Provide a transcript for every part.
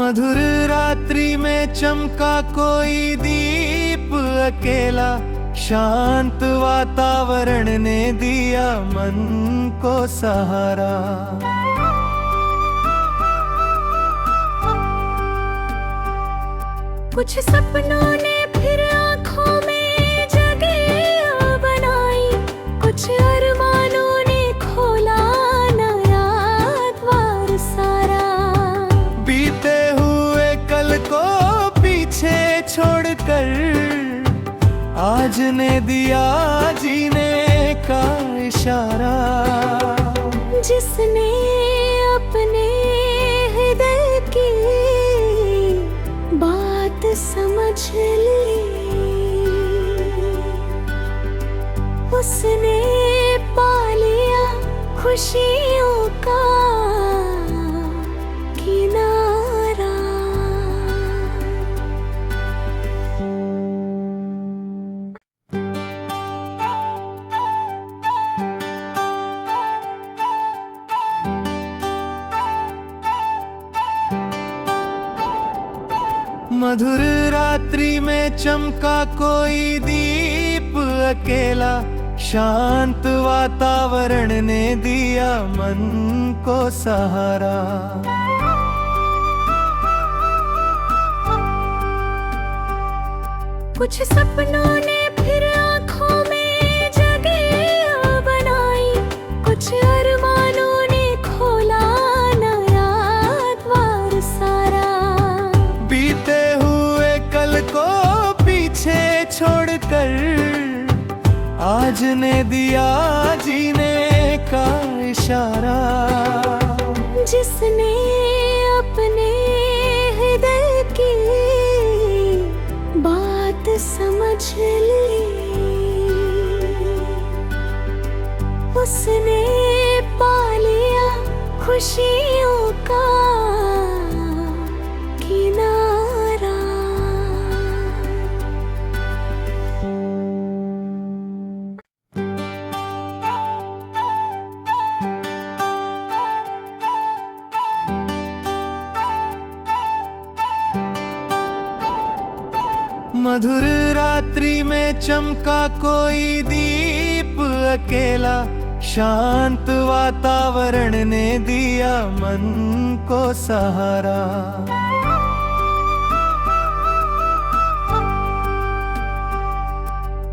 मधुर रात्रि में चमका कोई दीप अकेला, शांत वातावरण ने दिया मन को सहारा। कुछ सपनों ने फिर आँखों में जगह बनाई, कुछ अरमानों ने खोला नया द्वार सारा। बीते हुए कल को पीछे छोड़कर आज ने दिया जीने का इशारा। जिसने अपने हृदय की बात समझ ली, उसने पा लिया खुशियों का किनारा। मधुर रात्रि में चमका कोई दीप अकेला, शांत वातावरण ने दिया मन को सहारा। कुछ सपनों ने फिर आँखों में जगह बनाई, कुछ अरमानों ने खोला नया द्वार सारा। बीते हुए कल को पीछे छोड़कर आज ने दिया जीने का इशारा। जिसने अपने हृदय की बात समझ ली, उसने पा लिया खुशियों का किनारा। मधुर रात्रि में चमका कोई दीप अकेला, शांत वातावरण ने दिया मन को सहारा।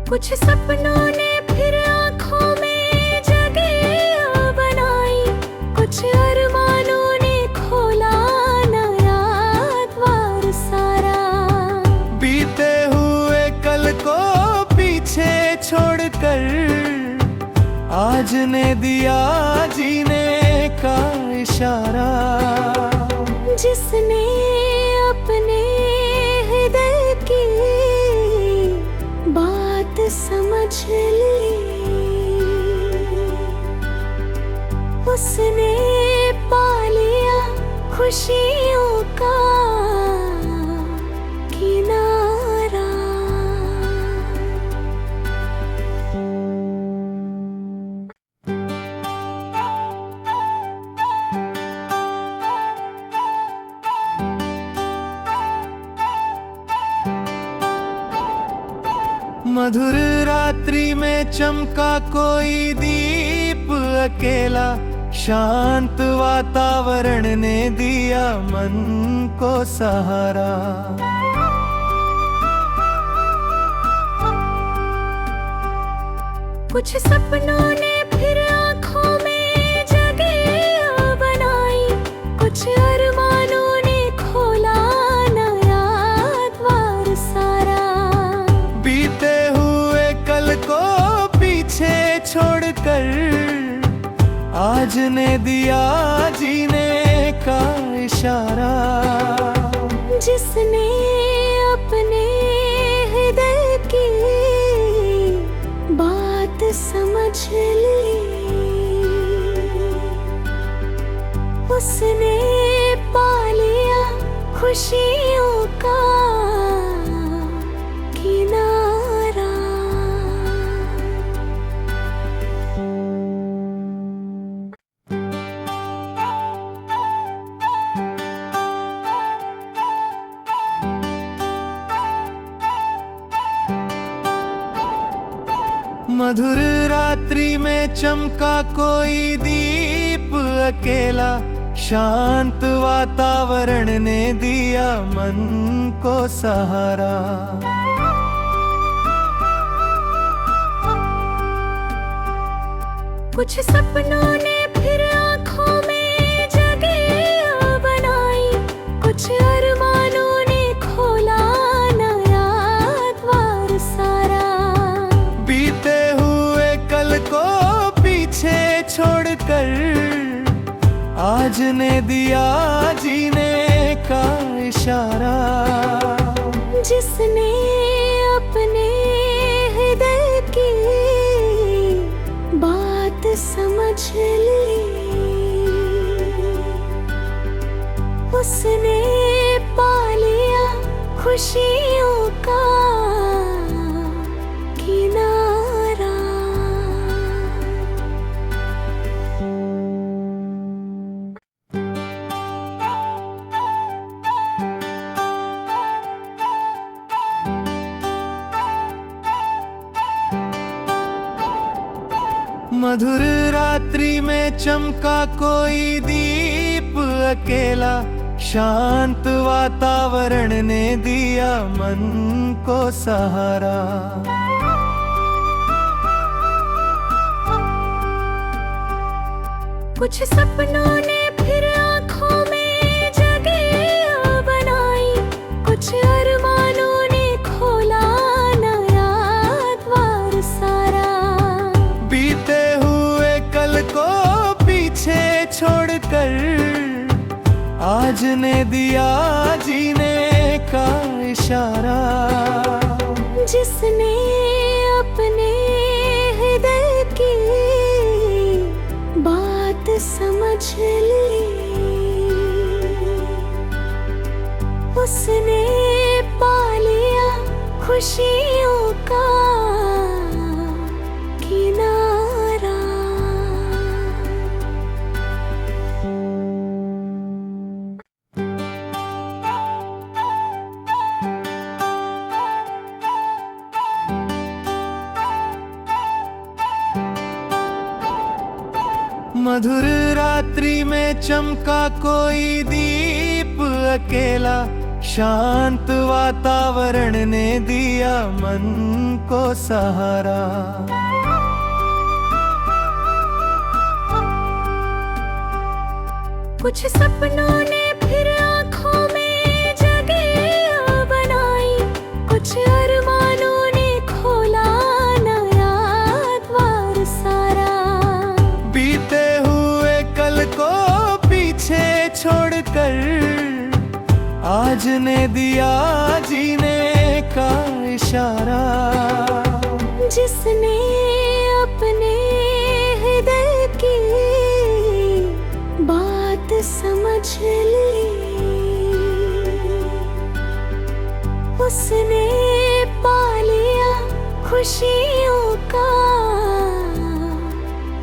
कुछ सपनों ने फिर आँखों में जगह बनाई, कुछ अरमानों ने खोला नया द्वार सारा। बीते हुए कल को पीछे छोड़कर आज ने दिया जीने का इशारा। जिसने अपने हृदय की बात समझ ली, उसने पा लिया खुशियों का किनारा। मधुर रात्रि में चमका कोई दीप अकेला, शांत वातावरण ने दिया मन को सहारा। कुछ सपनों ने फिर आँखों में जगह बनाई, कुछ अरमानों ने खोला नया द्वार सारा। बीते हुए कल को पीछे छोड़कर आज ने दिया जीने का इशारा। जिसने अपने हृदय की बात समझ ली, उसने पा लिया खुशियों का किनारा। मधुर रात्रि में चमका कोई दीप अकेला, शांत वातावरण ने दिया मन को सहारा। कुछ सपनों ने फिर आँखों में जगह बनाई, कुछ अरमानों ने खोला नया द्वार सारा। बीते हुए कल को पीछे छोड़कर आज ने दिया जीने का इशारा। जिसने अपने हृदय की बात समझ ली, उसने पा लिया खुशियों का किनारा। मधुर रात्रि में चमका कोई दीप अकेला, शांत वातावरण ने दिया मन को सहारा। कुछ सपनों ने फिर आँखों में जगह बनाई, कुछ अरमानों ने खोला नया द्वार सारा। बीते हुए कल को पीछे छोड़कर आज ने दिया जीने का इशारा। जिसने अपने हृदय की बात समझ ली, उसने पा लिया खुशियों का किनारा। मधुर रात्रि में चमका कोई दीप अकेला, शांत वातावरण ने दिया मन को सहारा। कुछ सपनों ने फिर आँखों में जगह बनाई, कुछ अरमानों ने खोला नया द्वार सारा। बीते हुए कल को पीछे छोड़कर आज ने दिया जीने का इशारा। जिसने अपने हृदय की बात समझ ली, उसने पा लिया खुशियों का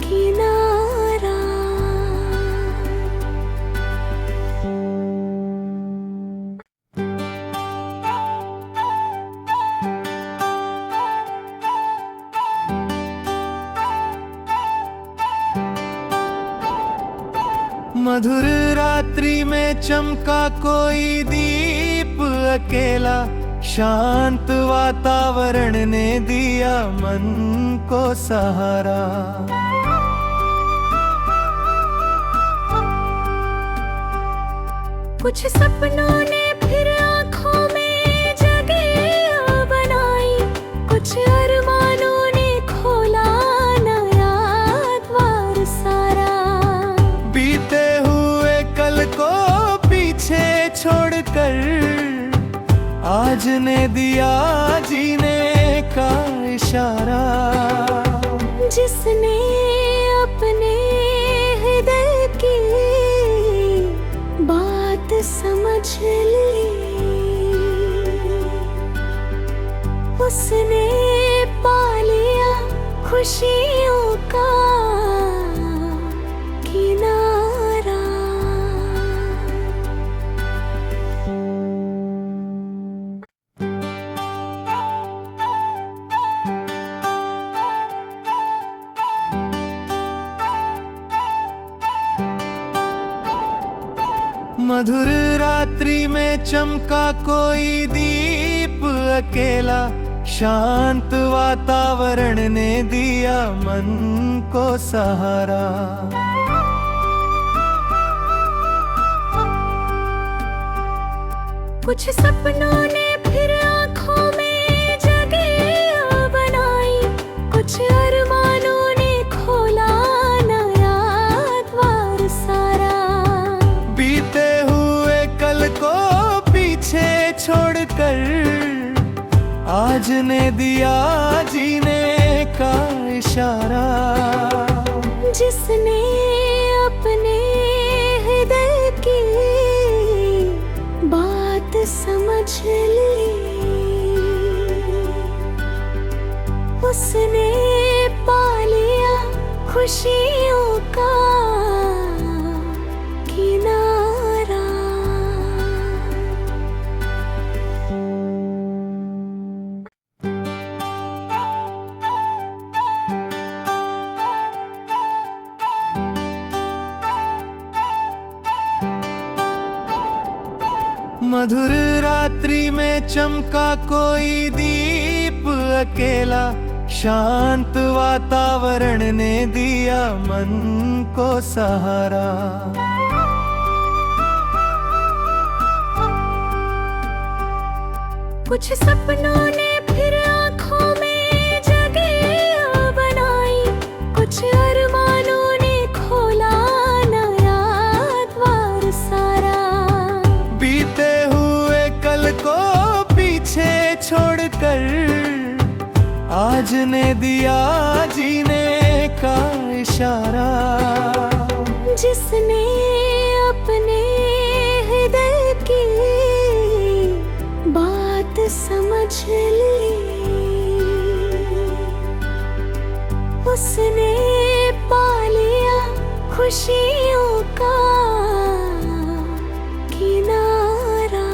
किनारा। मधुर रात्रि में चमका कोई दीप अकेला, शांत वातावरण ने दिया मन को सहारा। कुछ सपनों ने फिर आँखों में जगह बनाई, कुछ अरमानों ने खोला नया द्वार सारा। बीते हुए कल को पीछे छोड़कर आज ने दिया जीने का इशारा। जिसने अपने हृदय की बात समझ ली, उसने पा लिया खुशियों का किनारा। मधुर रात्रि में चमका कोई दीप अकेला, शांत वातावरण ने दिया मन को सहारा। कुछ सपनों ने फिर आँखों में जगह बनाई, कुछ अरमानों ने खोला नया द्वार सारा। बीते हुए कल को पीछे छोड़कर आज ने दिया जीने का इशारा। जिसने अपने हृदय की बात समझ ली, उसने पा लिया खुशियों का किनारा। मधुर रात्रि में चमका कोई दीप अकेला, शांत वातावरण ने दिया मन को सहारा। कुछ सपनों ने फिर आँखों में जगह बनाई, कुछ अरमानों ने खोला नया द्वार सारा। बीते हुए कल को पीछे छोड़कर आज ने दिया जीने का इशारा। जिसने अपने हृदय की बात समझ ली, उसने पा लिया खुशियों का किनारा।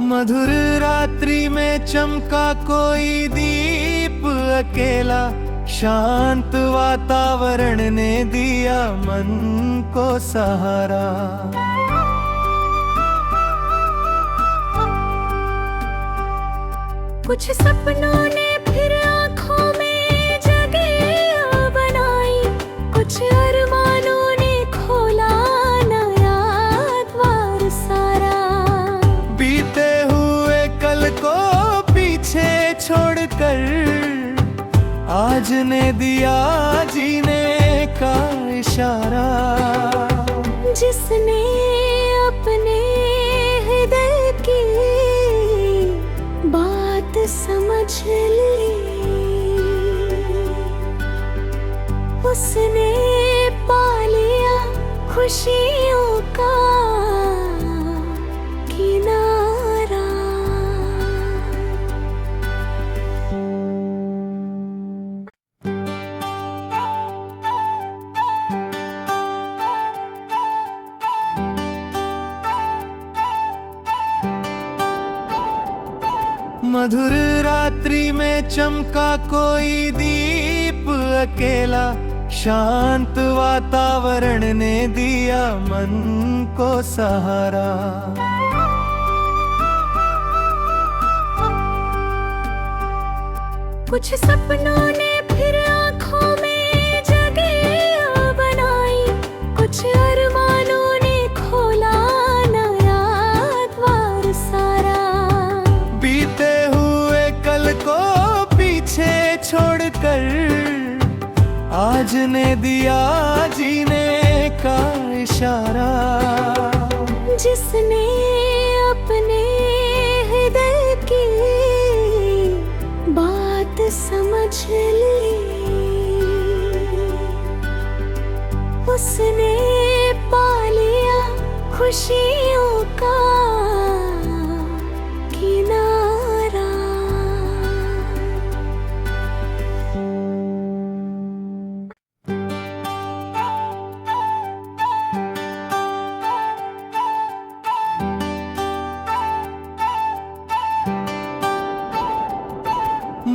मधुर रात्रि में चमका कोई दीप अकेला, शांत वातावरण ने दिया मन को सहारा। कुछ सपनों ने फिर आँखों में जगह बनाई, कुछ अरमानों ने खोला नया द्वार सारा। बीते हुए कल को पीछे छोड़कर आज ने दिया जीने का इशारा। जिसने अपने हृदय की बात समझ ली, उसने पा लिया खुशियों का किनारा। मधुर रात्रि में चमका कोई दीप अकेला, शांत वातावरण ने दिया मन को सहारा। कुछ सपनों ने फिर आँखों में जगह बनाई, कुछ अरमानों ने खोला नया द्वार सारा। बीते हुए कल को पीछे छोड़कर आज ने दिया जीने का इशारा। जिसने अपने हृदय की बात समझ ली, उसने पा लिया खुशियों का किनारा।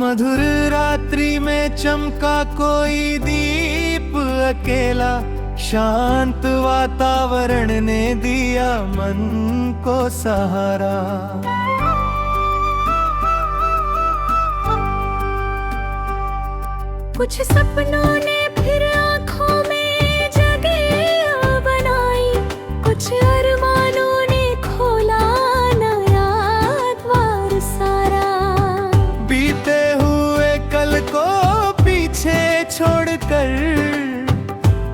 मधुर रात्रि में चमका कोई दीप अकेला, शांत वातावरण ने दिया मन को सहारा। कुछ सपनों ने फिर आँखों में जगह बनाई, कुछ अरमानों ने खोला नया द्वार सारा। बीते हुए कल को पीछे छोड़कर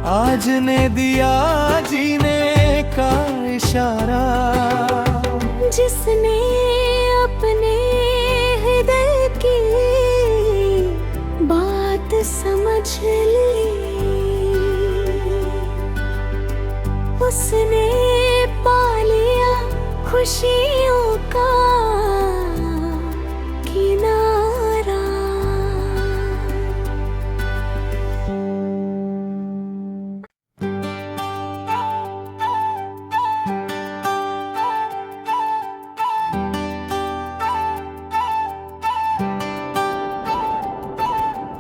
आज ने दिया जीने का इशारा। जिसने अपने हृदय की बात समझ ली, उसने पा लिया खुशियों का किनारा।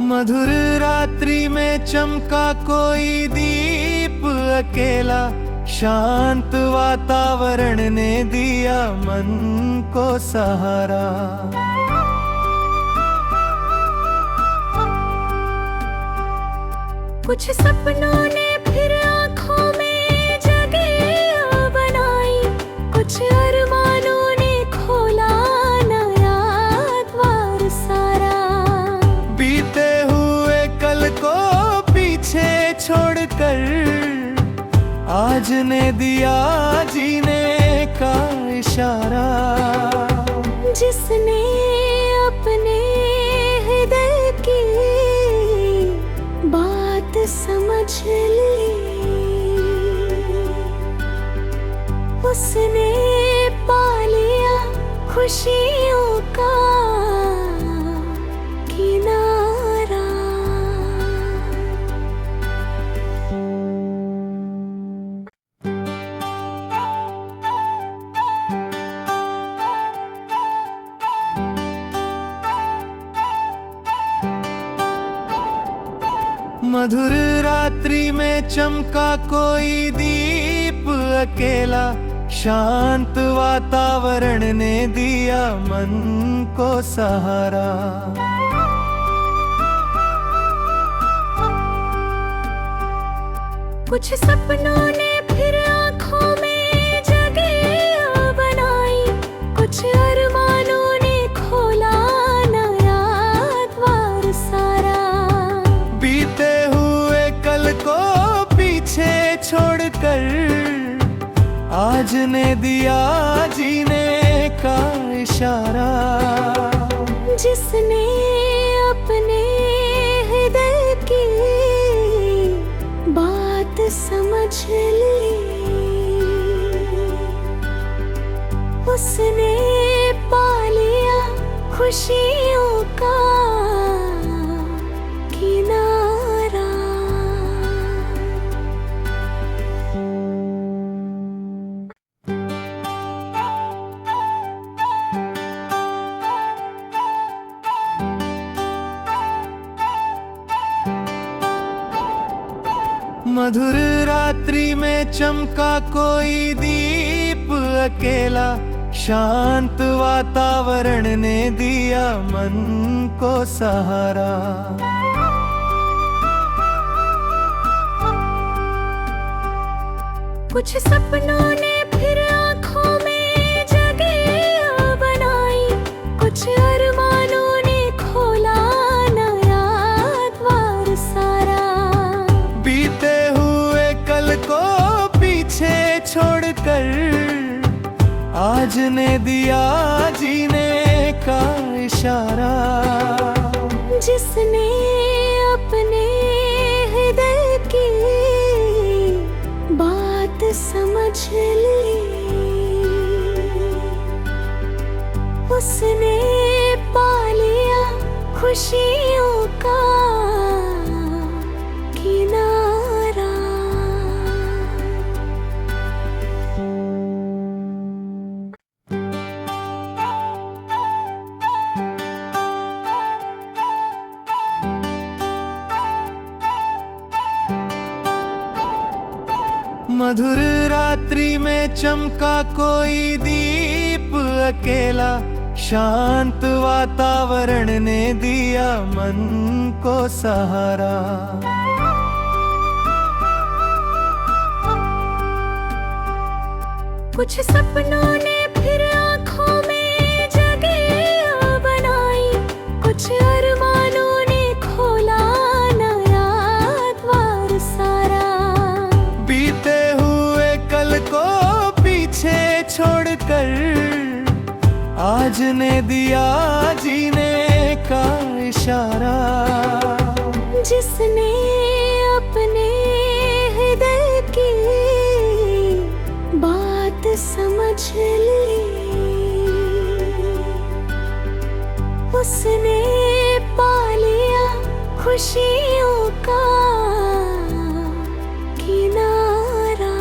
मधुर रात्रि में चमका कोई दीप अकेला, शांत वातावरण ने दिया मन को सहारा। कुछ सपनों ने फिर आँखों में जगह बनाई, कुछ अरमानों ने खोला नया द्वार सारा। बीते हुए कल को पीछे छोड़कर आज ने दिया जीने का इशारा। जिसने अपने हृदय की बात समझ ली, उसने पा लिया खुशियों का किनारा। मधुर रात्रि में चमका कोई दीप अकेला, शांत वातावरण ने दिया मन को सहारा। कुछ सपनों ने फिर आँखों में जगह बनाई, कुछ अरमानों ने खोला नया द्वार सारा। बीते हुए कल को पीछे छोड़कर आज ने दिया जीने का इशारा। जिसने अपने हृदय की बात समझ ली, उसने पा लिया खुशियों का किनारा। मधुर रात्रि में चमका कोई दीप अकेला, शांत वातावरण ने दिया मन को सहारा। कुछ सपनों ने फिर आँखों में जगह बनाई, कुछ अरमानों ने खोला नया द्वार सारा। बीते हुए कल को पीछे छोड़कर आज ने दिया जीने का इशारा। जिसने अपने हृदय की बात समझ ली, उसने पा लिया खुशियों का किनारा। मधुर रात्रि में चमका कोई दीप अकेला, शांत वातावरण ने दिया मन को सहारा। कुछ सपनों ने फिर आँखों में जगह बनाई, कुछ अरमानों ने खोला नया द्वार सारा। बीते हुए कल को पीछे छोड़कर आज ने दिया जीने का इशारा। जिसने अपने हृदय की बात समझ ली, उसने पा लिया खुशियों का किनारा।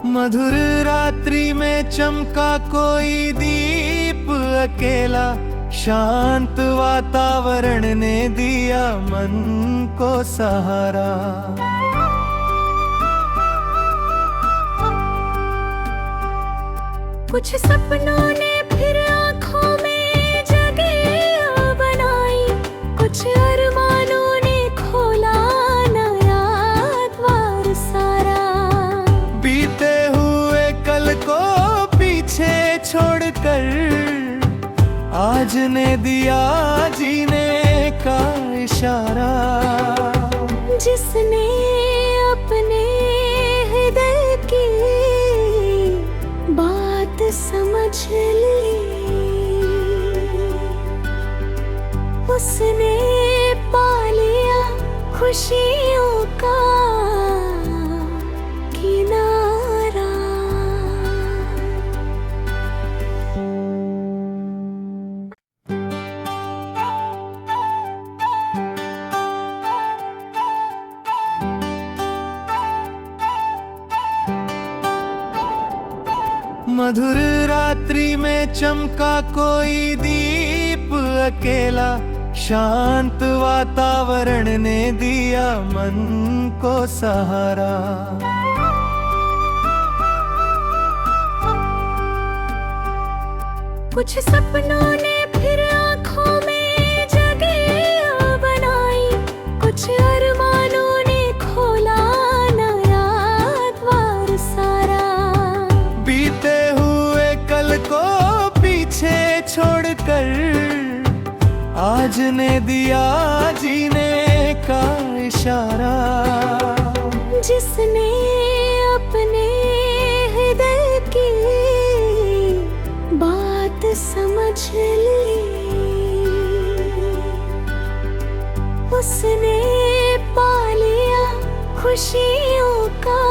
मधुर रात्रि में चमका कोई दीप अकेला, शांत वातावरण ने दिया मन को सहारा। कुछ सपनों ने फिर आँखों में जगह बनाई, कुछ अरमानों ने खोला नया द्वार सारा। बीते हुए कल को पीछे छोड़कर आज ने दिया जीने का इशारा। जिसने अपने हृदय की बात समझ ली, उसने पा लिया खुशियों का किनारा। मधुर रात्रि में चमका कोई दीप अकेला, शांत वातावरण ने दिया मन को सहारा। कुछ सपनों ने फिर आँखों में जगह बनाई, कुछ अरमानों ने खोला नया द्वार सारा। बीते हुए कल को पीछे छोड़कर आज ने दिया जीने का इशारा। जिसने अपने हृदय की बात समझ ली, उसने पा लिया खुशियों का